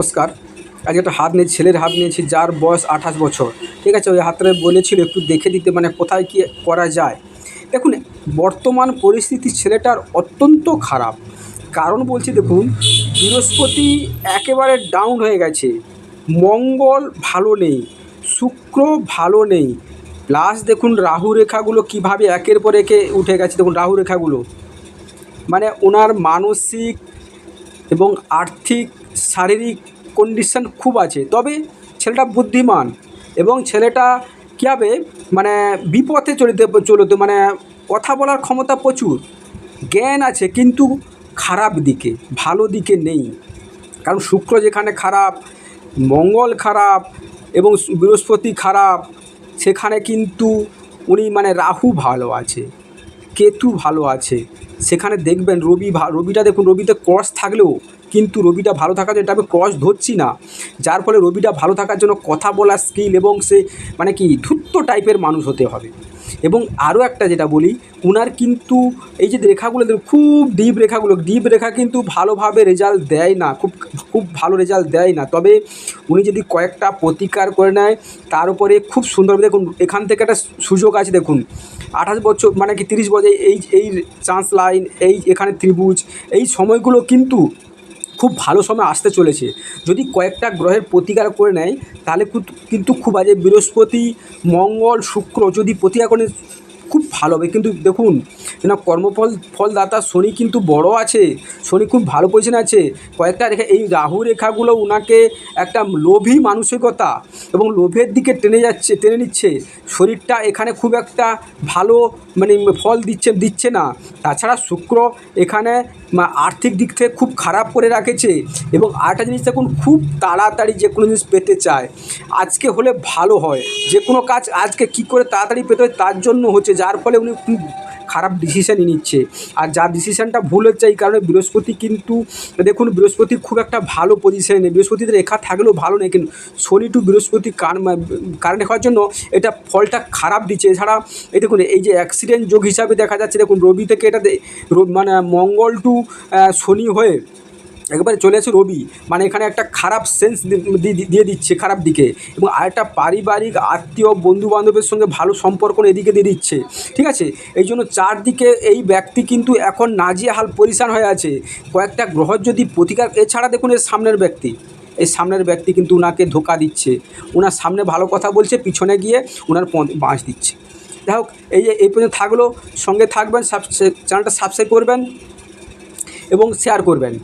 নমস্কার। আজকে একটা হাত নিয়ে ছেলের হাত নিয়েছি যার বয়স 28 বছর। ঠিক আছে, ওই হাতটা বলেছিল একটু দেখে দিতে, মানে কোথায় কী করা যায়। দেখুন, বর্তমান পরিস্থিতি ছেলেটার অত্যন্ত খারাপ। কারণ বলছি দেখুন, বৃহস্পতি একেবারে ডাউন হয়ে গেছে, মঙ্গল ভালো নেই, শুক্র ভালো নেই, প্লাস দেখুন রাহু রেখাগুলো কীভাবে একের পর একে উঠে গেছে। দেখুন রাহু রেখাগুলো, মানে ওনার মানসিক এবং আর্থিক শারীরিক কন্ডিশন খুব আছে। তবে ছেলেটা বুদ্ধিমান এবং ছেলেটা কী হবে, মানে বিপথে চলতে মানে কথা বলার ক্ষমতা প্রচুর, জ্ঞান আছে, কিন্তু খারাপ দিকে, ভালো দিকে নেই। কারণ শুক্র যেখানে খারাপ, মঙ্গল খারাপ এবং বৃহস্পতি খারাপ, সেখানে কিন্তু উনি মানে রাহু ভালো আছে, কেতু ভালো আছে। সেখানে দেখবেন রবিটা দেখুন, রবিতে ক্রস থাকলেও কিন্তু রবিটা ভালো থাকার জন্য, এটা আমি ক্রস ধরছি না, যার ফলে রবিটা ভালো থাকার জন্য কথা বলার স্কিল এবং সে মানে কি ধূর্ত টাইপের মানুষ হতে হবে। এবং আরও একটা যেটা বলি, উনার কিন্তু এই যে রেখাগুলো খুব ডিপ রেখা কিন্তু ভালোভাবে রেজাল্ট দেয় না, খুব ভালো রেজাল্ট দেয় না। তবে উনি যদি কয়েকটা প্রতিকার করে নেয়, তার উপরে খুব সুন্দরভাবে দেখুন এখান থেকে একটা সুযোগ আছে। দেখুন 28 বছর মানে কি 30 বছর, এই চান্স লাইন, এই এখানে ত্রিভুজ, এই সময়গুলো কিন্তু খুব ভালো সময় আসতে চলেছে। যদি কয়েকটা গ্রহের প্রতিকার করে নেয় তাহলে কিন্তু খুব আজে বৃহস্পতি, মঙ্গল, শুক্র যদি প্রতিকার করে খুব ভালো হবে। কিন্তু দেখুন না, ফলদাতা শনি কিন্তু বড় আছে, শনি খুব ভালো পজিশনে আছে। কয়েকটা রেখা, এই রাহু রেখাগুলো ওনাকে একটা লোভী মানসিকতা এবং লোভের দিকে টেনে নিচ্ছে। শরীরটা এখানে খুব একটা ভালো মানে ফল দিচ্ছে না। তাছাড়া শুক্র এখানে আর্থিক দিক থেকে খুব খারাপ করে রাখেছে। এবং আরেকটা জিনিস দেখুন, খুব তাড়াতাড়ি যে কোনো জিনিস পেতে চায়, আজকে হলে ভালো হয়, যে কোনো কাজ আজকে কী করে তাড়াতাড়ি পেতে হয় তার জন্য হচ্ছে, যার ফলে উনি খুব খারাপ ডিসিশানই নিচ্ছে। আর যার ডিসিশানটা ভুল হচ্ছে, এই কারণে বৃহস্পতি কিন্তু দেখুন, বৃহস্পতি খুব একটা ভালো পজিশানে নেই, বৃহস্পতিতে রেখা থাকলেও ভালো নেই, কিন্তু শনি টু বৃহস্পতি কারেন্ট হওয়ার জন্য এটা ফলটা খারাপ দিচ্ছে। এছাড়া এই দেখুন, এই যে অ্যাক্সিডেন্ট যোগ হিসাবে দেখা যাচ্ছে, দেখুন রবি থেকে এটা মানে মঙ্গল টু শনি হয়ে একবারে চলে আসে রবি, মানে এখানে একটা খারাপ সেন্স দিয়ে দিচ্ছে খারাপ দিকে। এবং আরেকটা পারিবারিক আত্মীয় বন্ধুবান্ধবের সঙ্গে ভালো সম্পর্ক এদিকে দিয়ে দিচ্ছে। ঠিক আছে, এই জন্য চারদিকে এই ব্যক্তি কিন্তু এখন নাজেহাল পরিশান হয়ে আছে। কয়েকটা গ্রহ যদি প্রতিকার, এছাড়া দেখুন এই সামনের ব্যক্তি কিন্তু ওনাকে ধোকা দিচ্ছে, ওনার সামনে ভালো কথা বলছে, পিছনে গিয়ে ওনার বাঁশ দিচ্ছে। যাই হোক, এই পর্যন্ত থাকলো, সঙ্গে থাকবেন, চ্যানেলটা সাবস্ক্রাইব করবেন এবং শেয়ার করবেন।